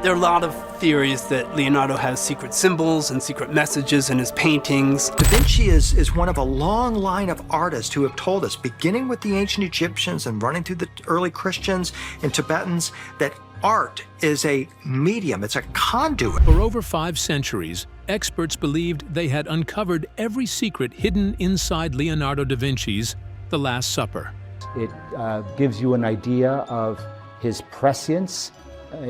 There are a lot of theories that Leonardo has secret symbols and secret messages in his paintings. Da Vinci is one of a long line of artists who have told us, beginning with the ancient Egyptians and running through the early Christians and Tibetans, that art is a medium, it's a conduit. For over 5 centuries, experts believed they had uncovered every secret hidden inside Leonardo da Vinci's The Last Supper. It gives you an idea of his prescience.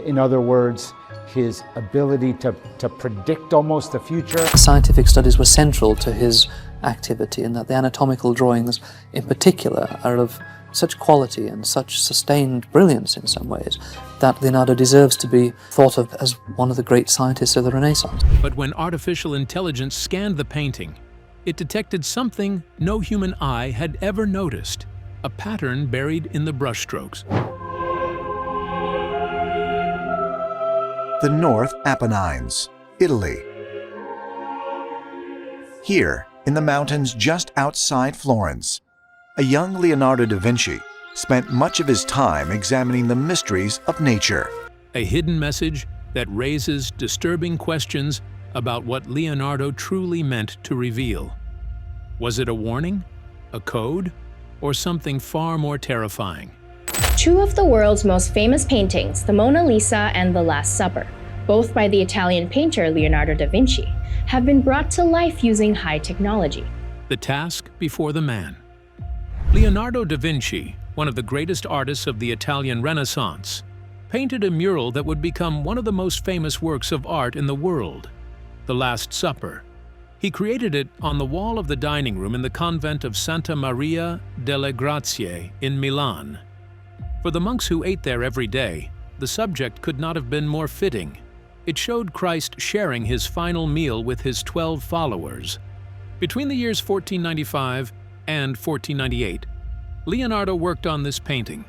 In other words, his ability to predict almost the future. Scientific studies were central to his activity, and that the anatomical drawings in particular are of such quality and such sustained brilliance in some ways that Leonardo deserves to be thought of as one of the great scientists of the Renaissance. But when artificial intelligence scanned the painting, it detected something no human eye had ever noticed: a pattern buried in the brushstrokes. The North Apennines, Italy. Here, in the mountains just outside Florence, a young Leonardo da Vinci spent much of his time examining the mysteries of nature. A hidden message that raises disturbing questions about what Leonardo truly meant to reveal. Was it a warning, a code, or something far more terrifying? 2 of the world's most famous paintings, the Mona Lisa and The Last Supper, both by the Italian painter Leonardo da Vinci, have been brought to life using high technology. The task before the man. Leonardo da Vinci, one of the greatest artists of the Italian Renaissance, painted a mural that would become one of the most famous works of art in the world, The Last Supper. He created it on the wall of the dining room in the convent of Santa Maria delle Grazie in Milan. For the monks who ate there every day, the subject could not have been more fitting. It showed Christ sharing his final meal with his 12 followers. Between the years 1495 and 1498, Leonardo worked on this painting.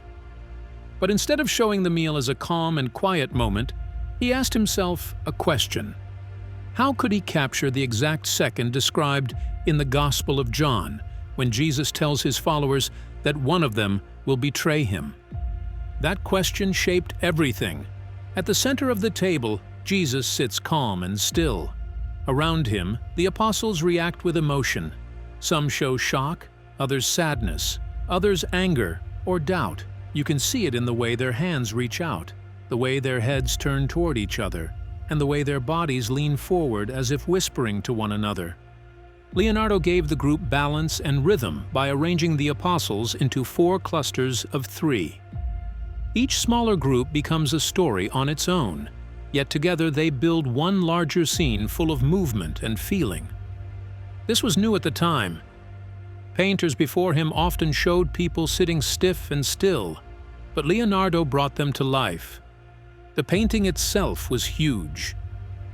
But instead of showing the meal as a calm and quiet moment, he asked himself a question. How could he capture the exact second described in the Gospel of John, when Jesus tells his followers that one of them will betray him? That question shaped everything. At the center of the table, Jesus sits calm and still. Around him, the apostles react with emotion. Some show shock, others sadness, others anger or doubt. You can see it in the way their hands reach out, the way their heads turn toward each other, and the way their bodies lean forward as if whispering to one another. Leonardo gave the group balance and rhythm by arranging the apostles into 4 clusters of 3. Each smaller group becomes a story on its own, yet together they build one larger scene full of movement and feeling. This was new at the time. Painters before him often showed people sitting stiff and still, but Leonardo brought them to life. The painting itself was huge.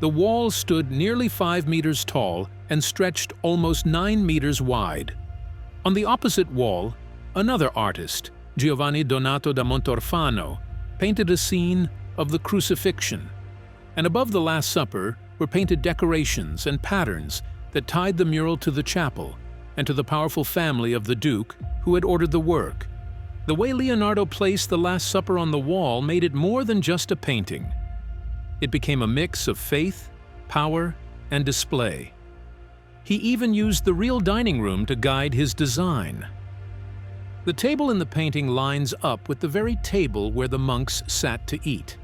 The wall stood nearly 5 meters tall and stretched almost 9 meters wide. On the opposite wall, another artist, Giovanni Donato da Montorfano, painted a scene of the crucifixion, and above the Last Supper were painted decorations and patterns that tied the mural to the chapel and to the powerful family of the Duke who had ordered the work. The way Leonardo placed the Last Supper on the wall made it more than just a painting. It became a mix of faith, power, and display. He even used the real dining room to guide his design. The table in the painting lines up with the very table where the monks sat to eat.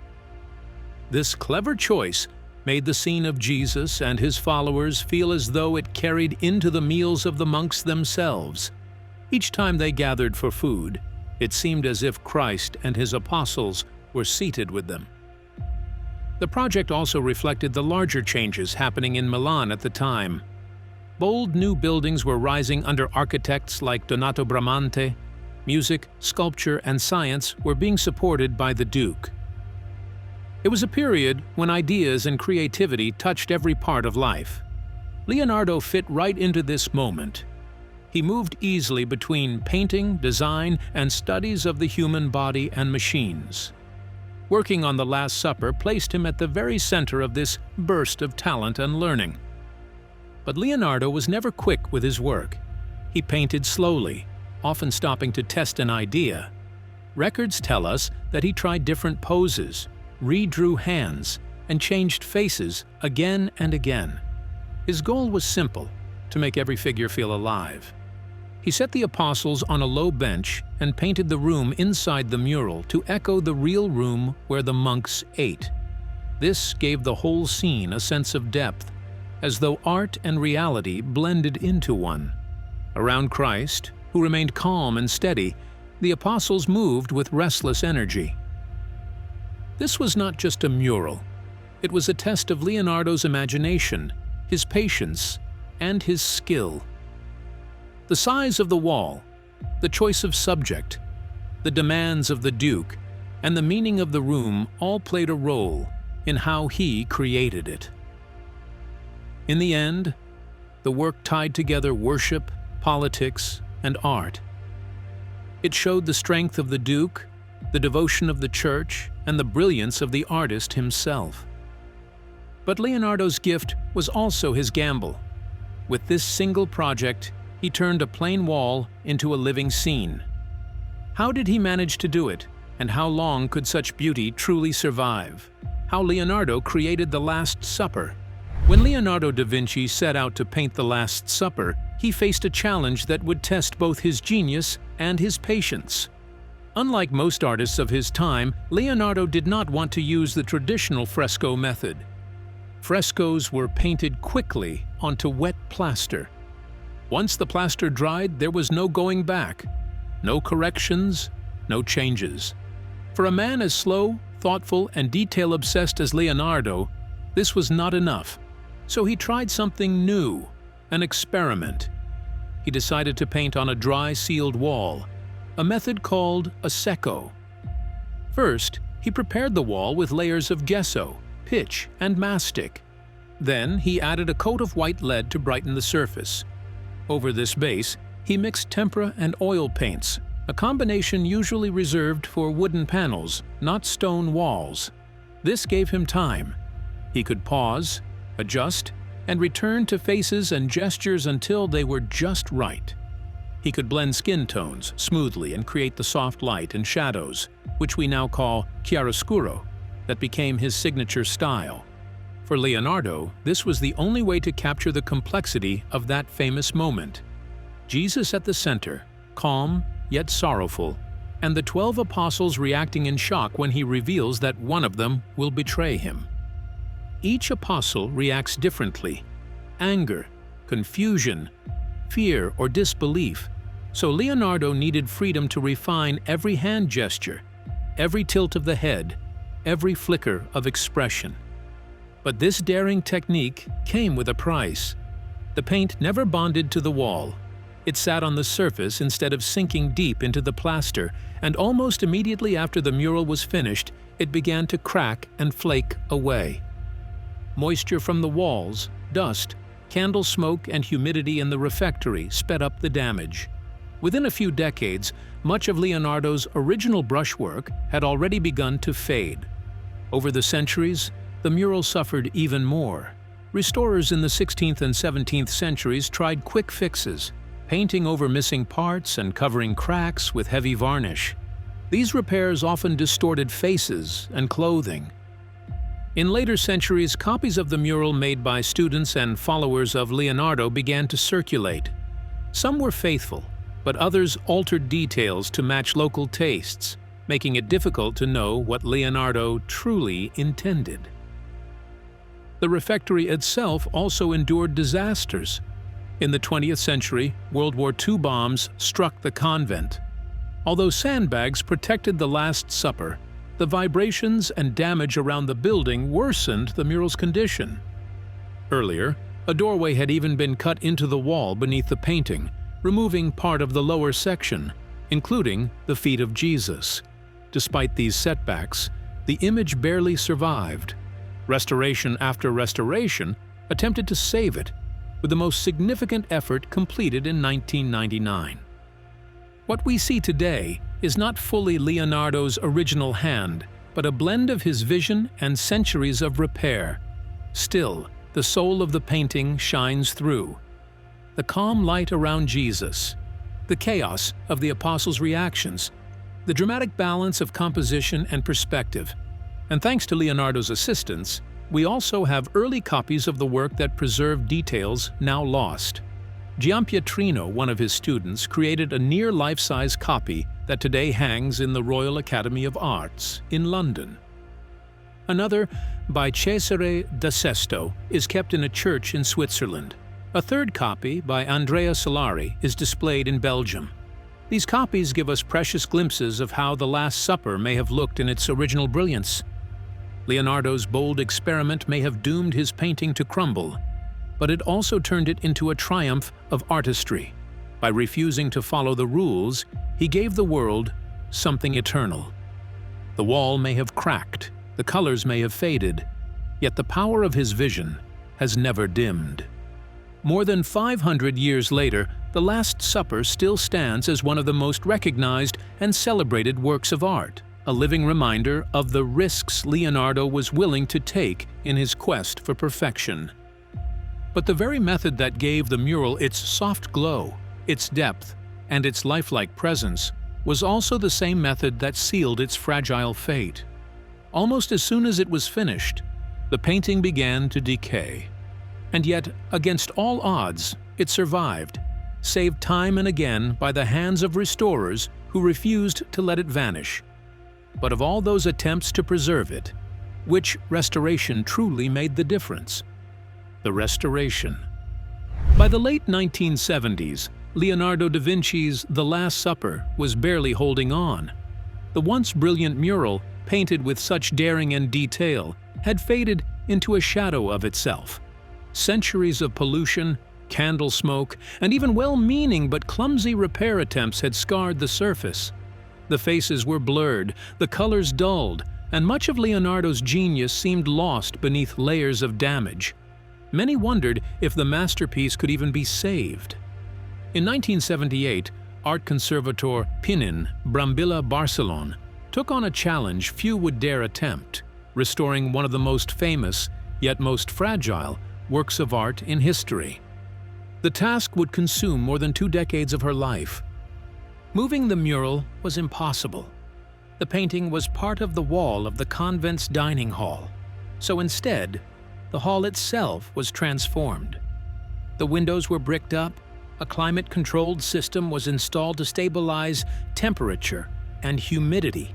This clever choice made the scene of Jesus and his followers feel as though it carried into the meals of the monks themselves. Each time they gathered for food, it seemed as if Christ and his apostles were seated with them. The project also reflected the larger changes happening in Milan at the time. Bold new buildings were rising under architects like Donato Bramante. Music, sculpture, and science were being supported by the Duke. It was a period when ideas and creativity touched every part of life. Leonardo fit right into this moment. He moved easily between painting, design, and studies of the human body and machines. Working on The Last Supper placed him at the very center of this burst of talent and learning. But Leonardo was never quick with his work. He painted slowly, often stopping to test an idea. Records tell us that he tried different poses, redrew hands, and changed faces again and again. His goal was simple: to make every figure feel alive. He set the apostles on a low bench and painted the room inside the mural to echo the real room where the monks ate. This gave the whole scene a sense of depth, as though art and reality blended into one. Around Christ, who remained calm and steady, the apostles moved with restless energy. This was not just a mural. It was a test of Leonardo's imagination, his patience, and his skill. The size of the wall, the choice of subject, the demands of the Duke, and the meaning of the room all played a role in how he created it. In the end, the work tied together worship, politics, and art. It showed the strength of the Duke, the devotion of the Church, and the brilliance of the artist himself. But Leonardo's gift was also his gamble. With this single project, he turned a plain wall into a living scene. How did he manage to do it, and how long could such beauty truly survive? How Leonardo created the Last Supper. When Leonardo da Vinci set out to paint the Last Supper, he faced a challenge that would test both his genius and his patience. Unlike most artists of his time, Leonardo did not want to use the traditional fresco method. Frescoes were painted quickly onto wet plaster. Once the plaster dried, there was no going back. No corrections, no changes. For a man as slow, thoughtful, and detail-obsessed as Leonardo, this was not enough. So he tried something new, an experiment. He decided to paint on a dry, sealed wall, a method called a secco. First, he prepared the wall with layers of gesso, pitch, and mastic. Then he added a coat of white lead to brighten the surface. Over this base, he mixed tempera and oil paints, a combination usually reserved for wooden panels, not stone walls. This gave him time. He could pause, adjust, and return to faces and gestures until they were just right. He could blend skin tones smoothly and create the soft light and shadows, which we now call chiaroscuro, that became his signature style. For Leonardo, this was the only way to capture the complexity of that famous moment. Jesus at the center, calm yet sorrowful, and the 12 apostles reacting in shock when he reveals that one of them will betray him. Each apostle reacts differently: anger, confusion, fear, or disbelief. So Leonardo needed freedom to refine every hand gesture, every tilt of the head, every flicker of expression. But this daring technique came with a price. The paint never bonded to the wall. It sat on the surface instead of sinking deep into the plaster, and almost immediately after the mural was finished, it began to crack and flake away. Moisture from the walls, dust, candle smoke, and humidity in the refectory sped up the damage. Within a few decades, much of Leonardo's original brushwork had already begun to fade. Over the centuries, the mural suffered even more. Restorers in the 16th and 17th centuries tried quick fixes, painting over missing parts and covering cracks with heavy varnish. These repairs often distorted faces and clothing. In later centuries, copies of the mural made by students and followers of Leonardo began to circulate. Some were faithful, but others altered details to match local tastes, making it difficult to know what Leonardo truly intended. The refectory itself also endured disasters. In the 20th century, World War II bombs struck the convent. Although sandbags protected the Last Supper, the vibrations and damage around the building worsened the mural's condition. Earlier, a doorway had even been cut into the wall beneath the painting, removing part of the lower section, including the feet of Jesus. Despite these setbacks, the image barely survived. Restoration after restoration attempted to save it, with the most significant effort completed in 1999. What we see today is not fully Leonardo's original hand, but a blend of his vision and centuries of repair. Still, the soul of the painting shines through. The calm light around Jesus, the chaos of the apostles' reactions, the dramatic balance of composition and perspective. And thanks to Leonardo's assistance, we also have early copies of the work that preserve details now lost. Giampietrino, one of his students, created a near life-size copy that today hangs in the Royal Academy of Arts in London. Another, by Cesare da Sesto, is kept in a church in Switzerland. A third copy, by Andrea Solari, is displayed in Belgium. These copies give us precious glimpses of how the Last Supper may have looked in its original brilliance. Leonardo's bold experiment may have doomed his painting to crumble, but it also turned it into a triumph of artistry. By refusing to follow the rules, he gave the world something eternal. The wall may have cracked, the colors may have faded, yet the power of his vision has never dimmed. More than 500 years later, the Last Supper still stands as one of the most recognized and celebrated works of art, a living reminder of the risks Leonardo was willing to take in his quest for perfection. But the very method that gave the mural its soft glow, its depth, and its lifelike presence was also the same method that sealed its fragile fate. Almost as soon as it was finished, the painting began to decay. And yet, against all odds, it survived, saved time and again by the hands of restorers who refused to let it vanish. But of all those attempts to preserve it, which restoration truly made the difference? The Restoration. By the late 1970s, Leonardo da Vinci's The Last Supper was barely holding on. The once brilliant mural, painted with such daring and detail, had faded into a shadow of itself. Centuries of pollution, candle smoke, and even well-meaning but clumsy repair attempts had scarred the surface. The faces were blurred, the colors dulled, and much of Leonardo's genius seemed lost beneath layers of damage. Many wondered if the masterpiece could even be saved. In 1978, art conservator Pinin Brambilla Barcelon took on a challenge few would dare attempt, restoring one of the most famous, yet most fragile, works of art in history. The task would consume more than 2 decades of her life. Moving the mural was impossible. The painting was part of the wall of the convent's dining hall, so instead, the hall itself was transformed. The windows were bricked up, a climate-controlled system was installed to stabilize temperature and humidity.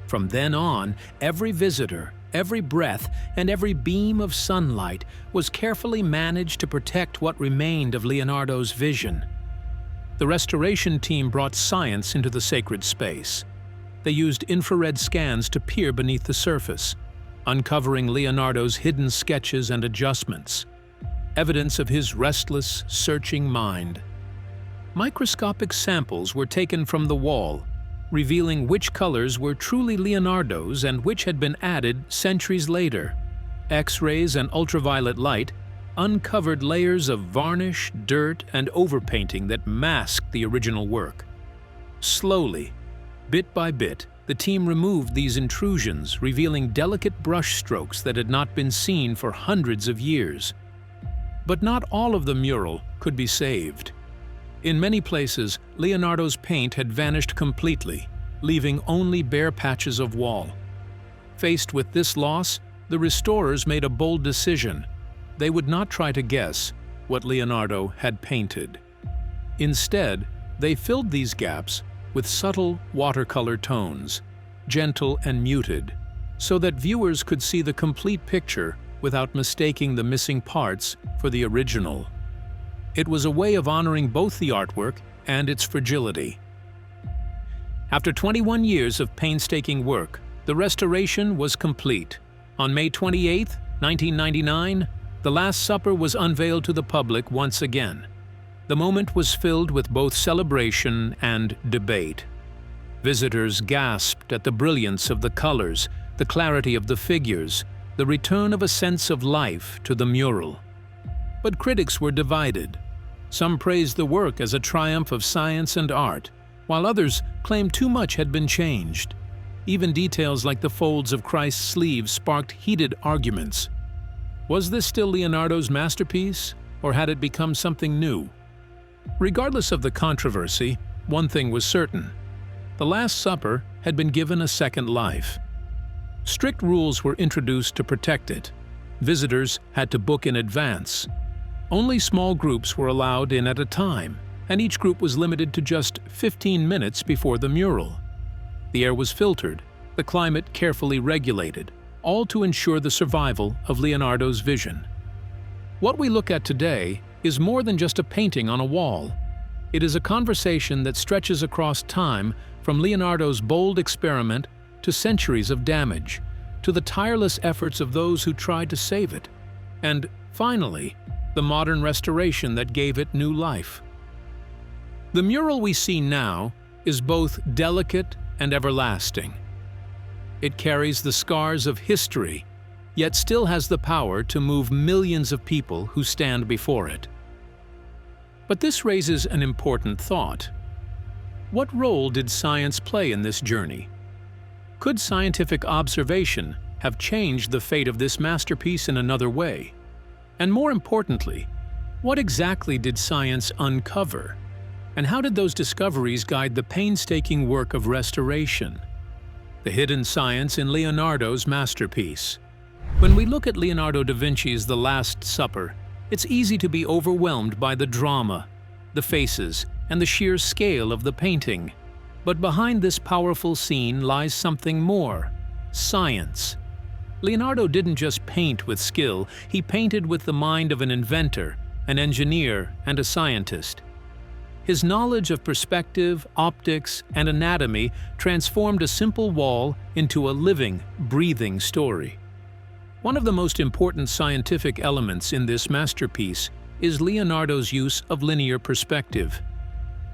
From then on, every visitor, every breath, and every beam of sunlight was carefully managed to protect what remained of Leonardo's vision. The restoration team brought science into the sacred space. They used infrared scans to peer beneath the surface, uncovering Leonardo's hidden sketches and adjustments, evidence of his restless, searching mind. Microscopic samples were taken from the wall, revealing which colors were truly Leonardo's and which had been added centuries later. X-rays and ultraviolet light uncovered layers of varnish, dirt, and overpainting that masked the original work. Slowly, bit by bit, the team removed these intrusions, revealing delicate brushstrokes that had not been seen for hundreds of years. But not all of the mural could be saved. In many places, Leonardo's paint had vanished completely, leaving only bare patches of wall. Faced with this loss, the restorers made a bold decision. They would not try to guess what Leonardo had painted. Instead, they filled these gaps with subtle watercolor tones, gentle and muted, so that viewers could see the complete picture without mistaking the missing parts for the original. It was a way of honoring both the artwork and its fragility. After 21 years of painstaking work, the restoration was complete. On May 28, 1999, The Last Supper was unveiled to the public once again. The moment was filled with both celebration and debate. Visitors gasped at the brilliance of the colors, the clarity of the figures, the return of a sense of life to the mural. But critics were divided. Some praised the work as a triumph of science and art, while others claimed too much had been changed. Even details like the folds of Christ's sleeves sparked heated arguments. Was this still Leonardo's masterpiece, or had it become something new? Regardless of the controversy, one thing was certain. The Last Supper had been given a second life. Strict rules were introduced to protect it. Visitors had to book in advance. Only small groups were allowed in at a time, and each group was limited to just 15 minutes before the mural. The air was filtered, the climate carefully regulated, all to ensure the survival of Leonardo's vision. What we look at today is more than just a painting on a wall. It is a conversation that stretches across time, from Leonardo's bold experiment to centuries of damage, to the tireless efforts of those who tried to save it, and, finally, the modern restoration that gave it new life. The mural we see now is both delicate and everlasting. It carries the scars of history, yet still has the power to move millions of people who stand before it. But this raises an important thought. What role did science play in this journey? Could scientific observation have changed the fate of this masterpiece in another way? And more importantly, what exactly did science uncover? And how did those discoveries guide the painstaking work of restoration? The hidden science in Leonardo's masterpiece. When we look at Leonardo da Vinci's The Last Supper, it's easy to be overwhelmed by the drama, the faces, and the sheer scale of the painting. But behind this powerful scene lies something more: science. Leonardo didn't just paint with skill, he painted with the mind of an inventor, an engineer, and a scientist. His knowledge of perspective, optics, and anatomy transformed a simple wall into a living, breathing story. One of the most important scientific elements in this masterpiece is Leonardo's use of linear perspective.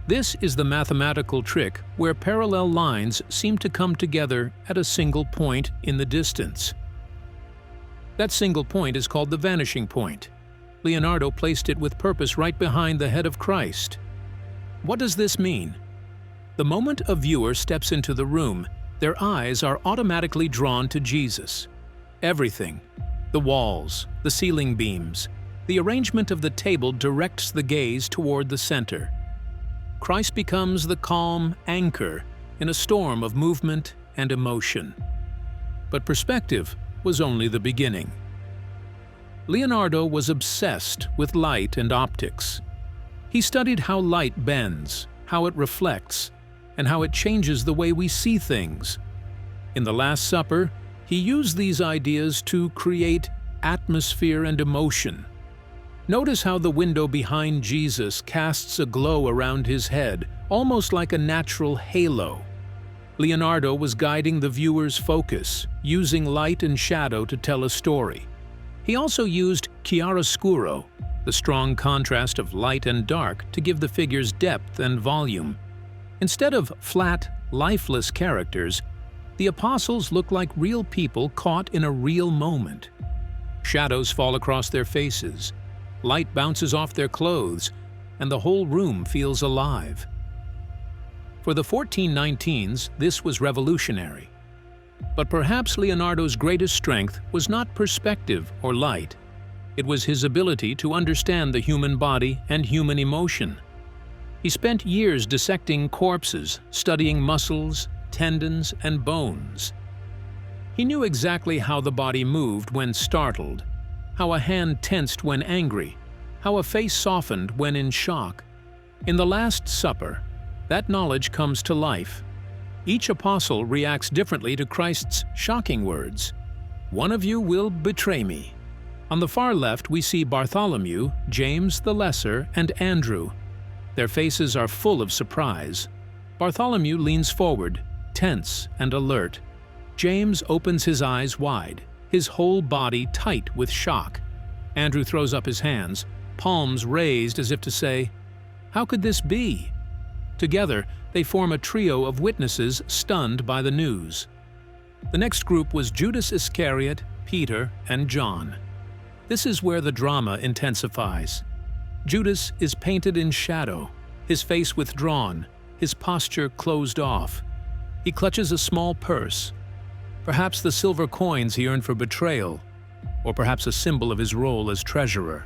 This is the mathematical trick where parallel lines seem to come together at a single point in the distance. That single point is called the vanishing point. Leonardo placed it with purpose right behind the head of Christ. What does this mean? The moment a viewer steps into the room, their eyes are automatically drawn to Jesus. Everything, the walls, the ceiling beams, the arrangement of the table directs the gaze toward the center. Christ becomes the calm anchor in a storm of movement and emotion. But perspective was only the beginning. Leonardo was obsessed with light and optics. He studied how light bends, how it reflects, and how it changes the way we see things. In The Last Supper, he used these ideas to create atmosphere and emotion. Notice how the window behind Jesus casts a glow around his head, almost like a natural halo. Leonardo was guiding the viewer's focus, using light and shadow to tell a story. He also used chiaroscuro, the strong contrast of light and dark, to give the figures depth and volume. Instead of flat, lifeless characters, the apostles look like real people caught in a real moment. Shadows fall across their faces, light bounces off their clothes, and the whole room feels alive. For the 1419s, this was revolutionary. But perhaps Leonardo's greatest strength was not perspective or light. It was his ability to understand the human body and human emotion. He spent years dissecting corpses, studying muscles, tendons, and bones. He knew exactly how the body moved when startled, how a hand tensed when angry, how a face softened when in shock. In The Last Supper, that knowledge comes to life. Each apostle reacts differently to Christ's shocking words. "One of you will betray me." On the far left, we see Bartholomew, James the Lesser, and Andrew. Their faces are full of surprise. Bartholomew leans forward, tense and alert. James opens his eyes wide, his whole body tight with shock. Andrew throws up his hands, palms raised as if to say, "How could this be?" Together, they form a trio of witnesses stunned by the news. The next group was Judas Iscariot, Peter, and John. This is where the drama intensifies. Judas is painted in shadow, his face withdrawn, his posture closed off. He clutches a small purse, perhaps the silver coins he earned for betrayal, or perhaps a symbol of his role as treasurer.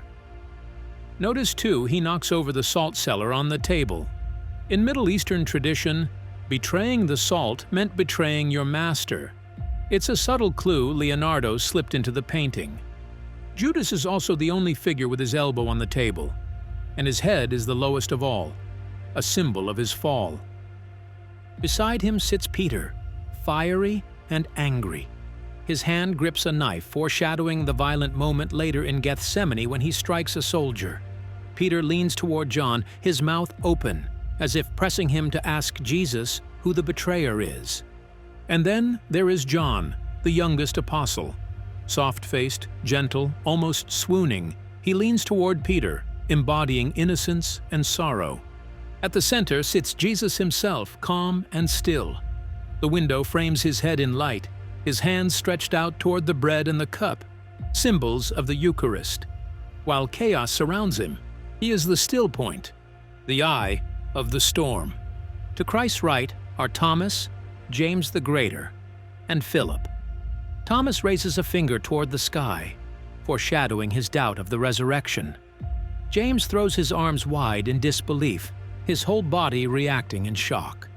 Notice too, he knocks over the salt cellar on the table. In Middle Eastern tradition, betraying the salt meant betraying your master. It's a subtle clue Leonardo slipped into the painting. Judas is also the only figure with his elbow on the table, and his head is the lowest of all, a symbol of his fall. Beside him sits Peter, fiery and angry. His hand grips a knife, foreshadowing the violent moment later in Gethsemane when he strikes a soldier. Peter leans toward John, his mouth open, as if pressing him to ask Jesus who the betrayer is. And then there is John, the youngest apostle. Soft-faced, gentle, almost swooning, he leans toward Peter, embodying innocence and sorrow. At the center sits Jesus himself, calm and still. The window frames his head in light, his hands stretched out toward the bread and the cup, symbols of the Eucharist. While chaos surrounds him, he is the still point, the eye of the storm. To Christ's right are Thomas, James the Greater, and Philip. Thomas raises a finger toward the sky, foreshadowing his doubt of the resurrection. James throws his arms wide in disbelief, his whole body reacting in shock.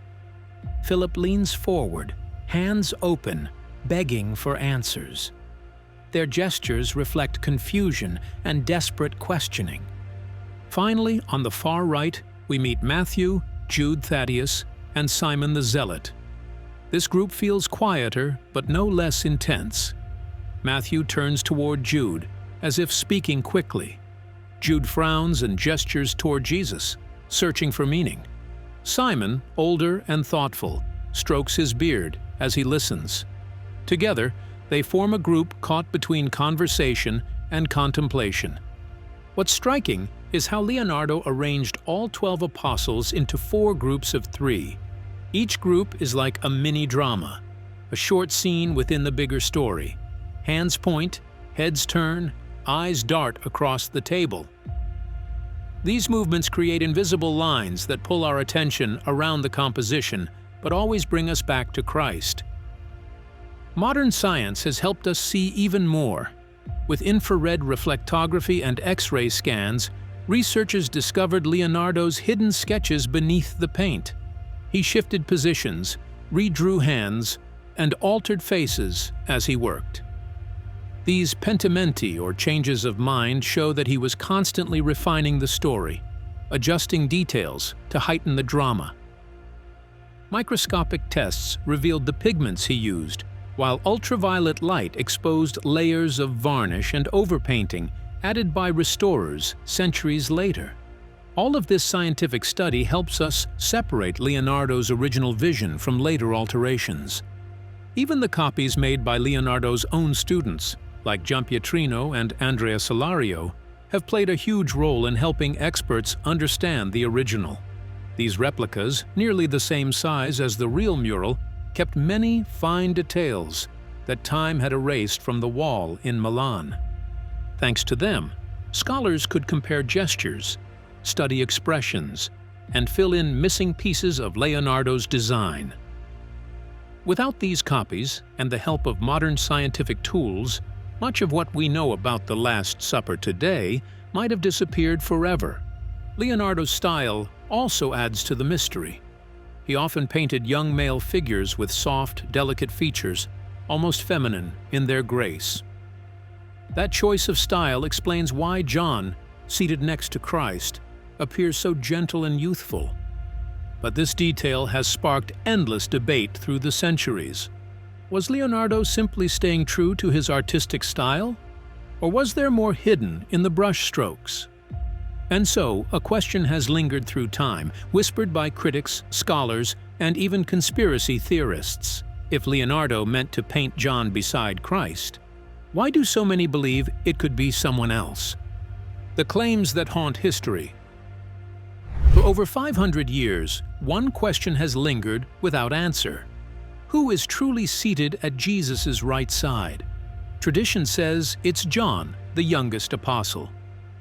Philip leans forward, hands open, begging for answers. Their gestures reflect confusion and desperate questioning. Finally, on the far right, we meet Matthew, Jude Thaddeus, and Simon the Zealot. This group feels quieter, but no less intense. Matthew turns toward Jude, as if speaking quickly. Jude frowns and gestures toward Jesus, searching for meaning. Simon, older and thoughtful, strokes his beard as he listens. Together, they form a group caught between conversation and contemplation. What's striking is how Leonardo arranged all 12 apostles into 4 groups of 3. Each group is like a mini-drama, a short scene within the bigger story. Hands point, heads turn, eyes dart across the table. These movements create invisible lines that pull our attention around the composition, but always bring us back to Christ. Modern science has helped us see even more. With infrared reflectography and X-ray scans, researchers discovered Leonardo's hidden sketches beneath the paint. He shifted positions, redrew hands, and altered faces as he worked. These pentimenti, or changes of mind, show that he was constantly refining the story, adjusting details to heighten the drama. Microscopic tests revealed the pigments he used, while ultraviolet light exposed layers of varnish and overpainting added by restorers centuries later. All of this scientific study helps us separate Leonardo's original vision from later alterations. Even the copies made by Leonardo's own students, like Giampietrino and Andrea Solario, have played a huge role in helping experts understand the original. These replicas, nearly the same size as the real mural, kept many fine details that time had erased from the wall in Milan. Thanks to them, scholars could compare gestures, study expressions, and fill in missing pieces of Leonardo's design. Without these copies and the help of modern scientific tools, much of what we know about the Last Supper today might have disappeared forever. Leonardo's style also adds to the mystery. He often painted young male figures with soft, delicate features, almost feminine in their grace. That choice of style explains why John, seated next to Christ, appears so gentle and youthful. But this detail has sparked endless debate through the centuries. Was Leonardo simply staying true to his artistic style? Or was there more hidden in the brushstrokes? And so, a question has lingered through time, whispered by critics, scholars, and even conspiracy theorists. If Leonardo meant to paint John beside Christ, why do so many believe it could be someone else? The claims that haunt history. For over 500 years, one question has lingered without answer. Who is truly seated at Jesus' right side? Tradition says it's John, the youngest apostle.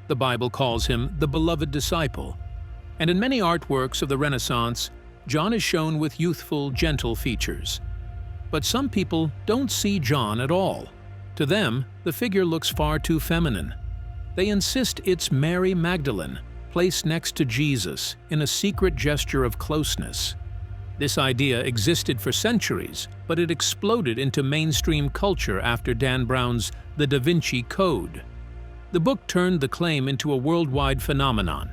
The Bible calls him the beloved disciple. And in many artworks of the Renaissance, John is shown with youthful, gentle features. But some people don't see John at all. To them, the figure looks far too feminine. They insist it's Mary Magdalene, placed next to Jesus in a secret gesture of closeness. This idea existed for centuries, but it exploded into mainstream culture after Dan Brown's The Da Vinci Code. The book turned the claim into a worldwide phenomenon,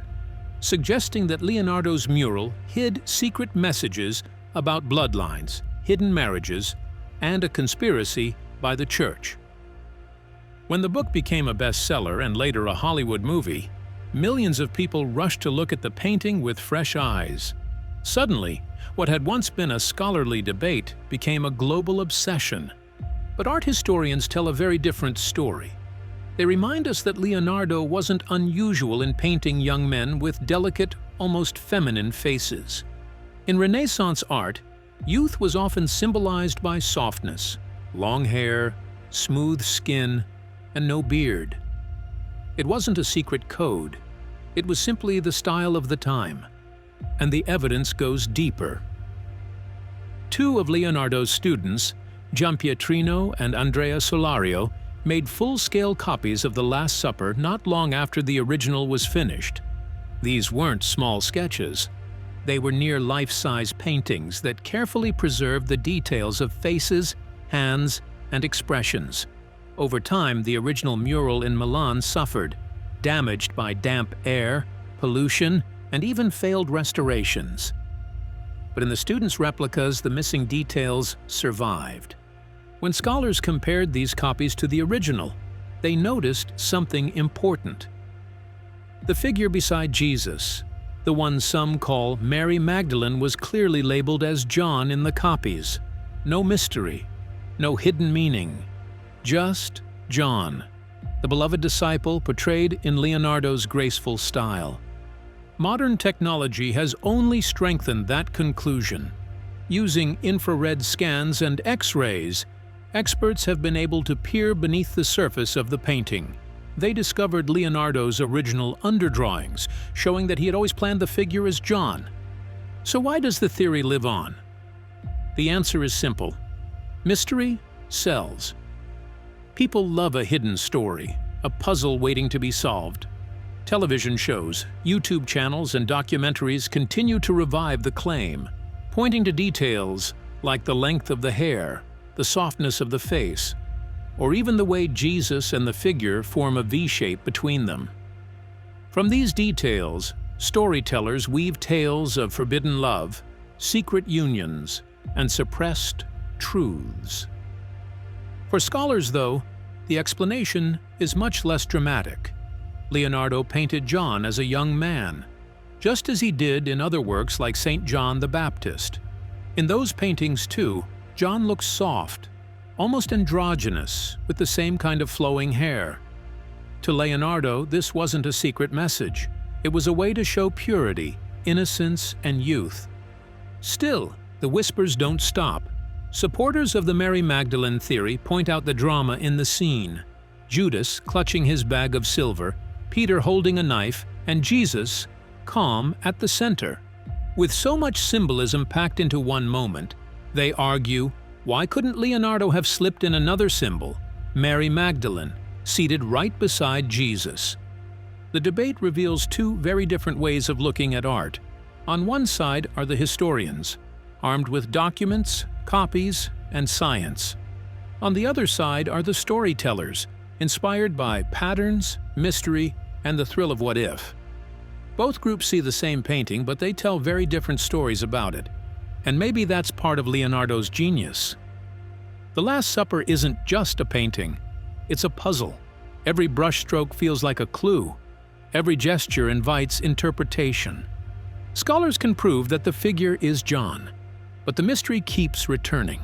suggesting that Leonardo's mural hid secret messages about bloodlines, hidden marriages, and a conspiracy by the church. When the book became a bestseller and later a Hollywood movie, millions of people rushed to look at the painting with fresh eyes. Suddenly, what had once been a scholarly debate became a global obsession. But art historians tell a very different story. They remind us that Leonardo wasn't unusual in painting young men with delicate, almost feminine faces. In Renaissance art, youth was often symbolized by softness, long hair, smooth skin, and no beard. It wasn't a secret code. It was simply the style of the time. And the evidence goes deeper. Two of Leonardo's students, Giampietrino and Andrea Solario, made full-scale copies of The Last Supper not long after the original was finished. These weren't small sketches. They were near life-size paintings that carefully preserved the details of faces, hands, and expressions. Over time, the original mural in Milan suffered, damaged by damp air, pollution, and even failed restorations. But in the students' replicas, the missing details survived. When scholars compared these copies to the original, they noticed something important. The figure beside Jesus, the one some call Mary Magdalene, was clearly labeled as John in the copies. No mystery, no hidden meaning, just John, the beloved disciple portrayed in Leonardo's graceful style. Modern technology has only strengthened that conclusion. Using infrared scans and X-rays, experts have been able to peer beneath the surface of the painting. They discovered Leonardo's original underdrawings, showing that he had always planned the figure as John. So why does the theory live on? The answer is simple. Mystery sells. People love a hidden story, a puzzle waiting to be solved. Television shows, YouTube channels, and documentaries continue to revive the claim, pointing to details like the length of the hair, the softness of the face, or even the way Jesus and the figure form a V-shape between them. From these details, storytellers weave tales of forbidden love, secret unions, and suppressed truths. For scholars, though, the explanation is much less dramatic. Leonardo painted John as a young man, just as he did in other works like St. John the Baptist. In those paintings, too, John looks soft, almost androgynous, with the same kind of flowing hair. To Leonardo, this wasn't a secret message. It was a way to show purity, innocence, and youth. Still, the whispers don't stop. Supporters of the Mary Magdalene theory point out the drama in the scene. Judas clutching his bag of silver, Peter holding a knife, and Jesus, calm, at the center. With so much symbolism packed into one moment, they argue, why couldn't Leonardo have slipped in another symbol, Mary Magdalene, seated right beside Jesus? The debate reveals two very different ways of looking at art. On one side are the historians, armed with documents, copies, and science. On the other side are the storytellers, inspired by patterns, mystery, and the thrill of what if. Both groups see the same painting, but they tell very different stories about it. And maybe that's part of Leonardo's genius. The Last Supper isn't just a painting. It's a puzzle. Every brushstroke feels like a clue. Every gesture invites interpretation. Scholars can prove that the figure is John, but the mystery keeps returning,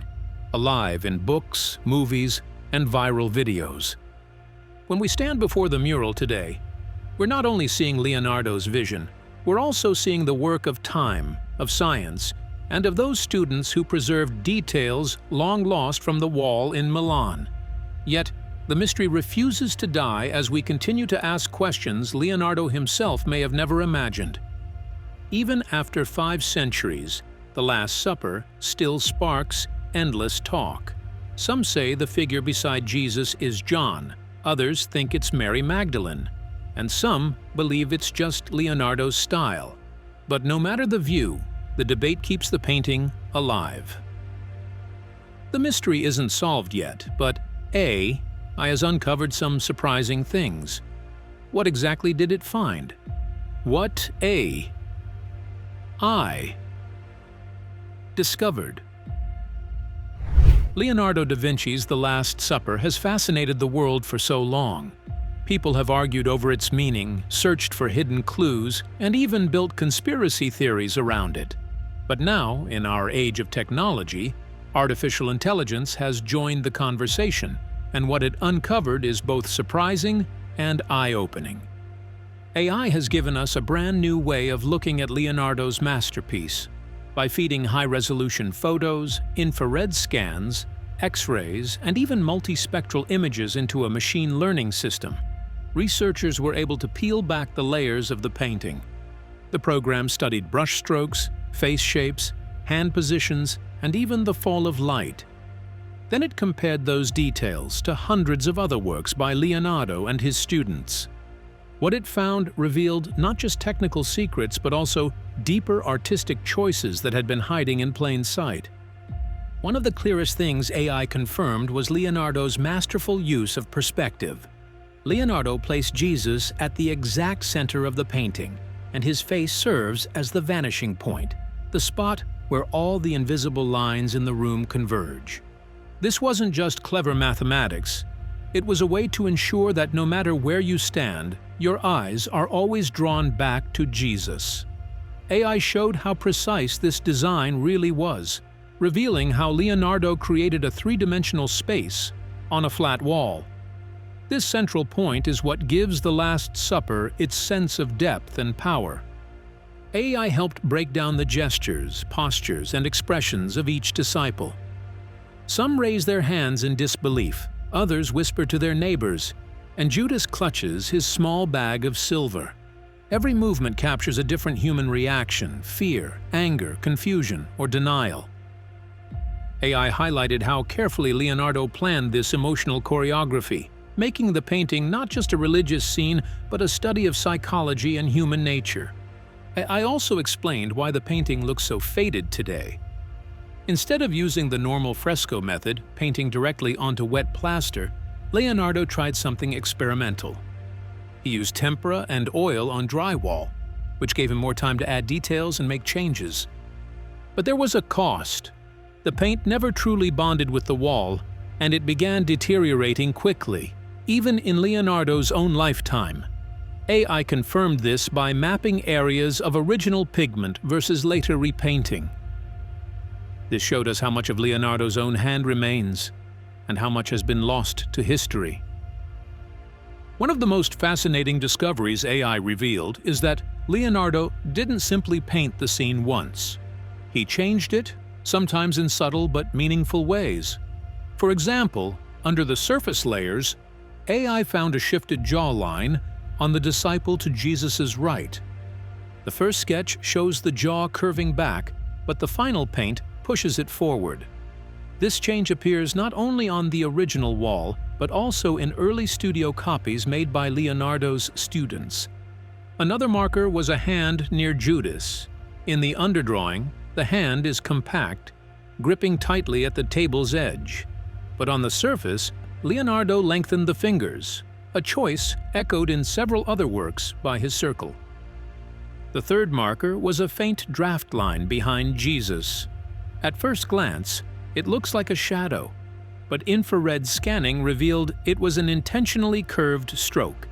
alive in books, movies, and viral videos. When we stand before the mural today, we're not only seeing Leonardo's vision, we're also seeing the work of time, of science, and of those students who preserved details long lost from the wall in Milan. Yet, the mystery refuses to die as we continue to ask questions Leonardo himself may have never imagined. Even after 5 centuries, The Last Supper still sparks endless talk. Some say the figure beside Jesus is John, others think it's Mary Magdalene, and some believe it's just Leonardo's style. But no matter the view, the debate keeps the painting alive. The mystery isn't solved yet, but AI has uncovered some surprising things. What exactly did it find? What I discovered. Leonardo da Vinci's The Last Supper has fascinated the world for so long. People have argued over its meaning, searched for hidden clues, and even built conspiracy theories around it. But now, in our age of technology, artificial intelligence has joined the conversation, and what it uncovered is both surprising and eye-opening. AI has given us a brand new way of looking at Leonardo's masterpiece. By feeding high-resolution photos, infrared scans, X-rays, and even multispectral images into a machine learning system, researchers were able to peel back the layers of the painting. The program studied brushstrokes, face shapes, hand positions, and even the fall of light. Then it compared those details to hundreds of other works by Leonardo and his students. What it found revealed not just technical secrets, but also deeper artistic choices that had been hiding in plain sight. One of the clearest things AI confirmed was Leonardo's masterful use of perspective. Leonardo placed Jesus at the exact center of the painting, and his face serves as the vanishing point, the spot where all the invisible lines in the room converge. This wasn't just clever mathematics. It was a way to ensure that no matter where you stand, your eyes are always drawn back to Jesus. AI showed how precise this design really was, revealing how Leonardo created a three-dimensional space on a flat wall. This central point is what gives The Last Supper its sense of depth and power. AI helped break down the gestures, postures, and expressions of each disciple. Some raise their hands in disbelief, others whisper to their neighbors, and Judas clutches his small bag of silver. Every movement captures a different human reaction: fear, anger, confusion, or denial. AI highlighted how carefully Leonardo planned this emotional choreography, making the painting not just a religious scene, but a study of psychology and human nature. AI also explained why the painting looks so faded today. Instead of using the normal fresco method, painting directly onto wet plaster, Leonardo tried something experimental. He used tempera and oil on drywall, which gave him more time to add details and make changes. But there was a cost. The paint never truly bonded with the wall, and it began deteriorating quickly, even in Leonardo's own lifetime. AI confirmed this by mapping areas of original pigment versus later repainting. This showed us how much of Leonardo's own hand remains, and how much has been lost to history. One of the most fascinating discoveries AI revealed is that Leonardo didn't simply paint the scene once. He changed it, sometimes in subtle but meaningful ways. For example, under the surface layers, AI found a shifted jawline on the disciple to Jesus' right. The first sketch shows the jaw curving back, but the final paint pushes it forward. This change appears not only on the original wall, but also in early studio copies made by Leonardo's students. Another marker was a hand near Judas. In the underdrawing, the hand is compact, gripping tightly at the table's edge. But on the surface, Leonardo lengthened the fingers, a choice echoed in several other works by his circle. The third marker was a faint draft line behind Jesus. At first glance, it looks like a shadow, but infrared scanning revealed it was an intentionally curved stroke.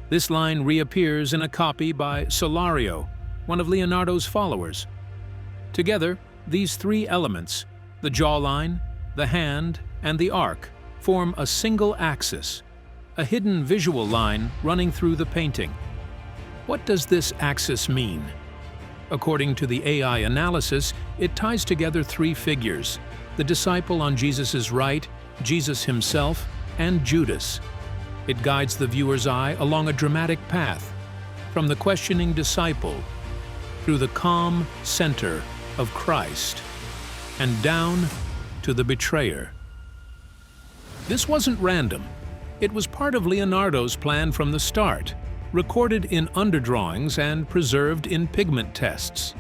This line reappears in a copy by Solario, one of Leonardo's followers. Together, these three elements, the jawline, the hand, and the arc, form a single axis, a hidden visual line running through the painting. What does this axis mean? According to the AI analysis, it ties together three figures: the disciple on Jesus' right, Jesus himself, and Judas. It guides the viewer's eye along a dramatic path, from the questioning disciple, through the calm center of Christ, and down to the betrayer. This wasn't random. It was part of Leonardo's plan from the start, recorded in underdrawings and preserved in pigment tests.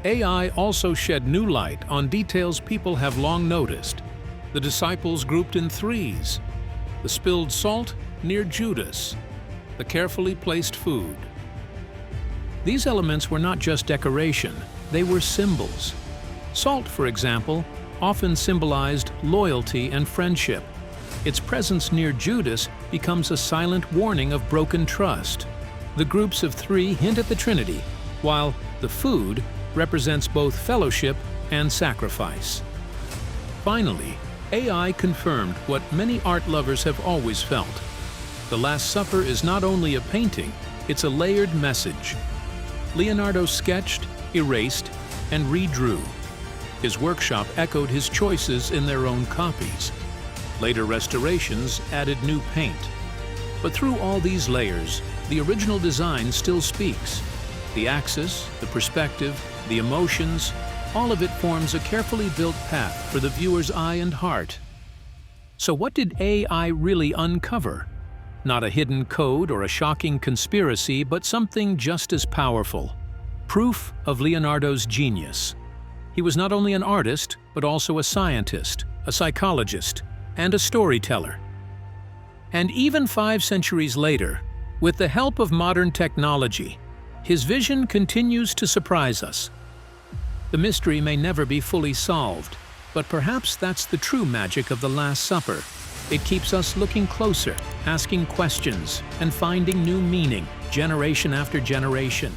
AI also shed new light on details people have long noticed. The disciples grouped in threes, the spilled salt near Judas, the carefully placed food. These elements were not just decoration, they were symbols. Salt, for example, often symbolized loyalty and friendship. Its presence near Judas becomes a silent warning of broken trust. The groups of three hint at the Trinity, while the food represents both fellowship and sacrifice. Finally, AI confirmed what many art lovers have always felt. The Last Supper is not only a painting, it's a layered message. Leonardo sketched, erased, and redrew. His workshop echoed his choices in their own copies. Later restorations added new paint. But through all these layers, the original design still speaks. The axis, the perspective, the emotions, all of it forms a carefully built path for the viewer's eye and heart. So what did AI really uncover? Not a hidden code or a shocking conspiracy, but something just as powerful. Proof of Leonardo's genius. He was not only an artist, but also a scientist, a psychologist, and a storyteller. And even 5 centuries later, with the help of modern technology, his vision continues to surprise us. The mystery may never be fully solved, but perhaps that's the true magic of the Last Supper. It keeps us looking closer, asking questions, and finding new meaning, generation after generation.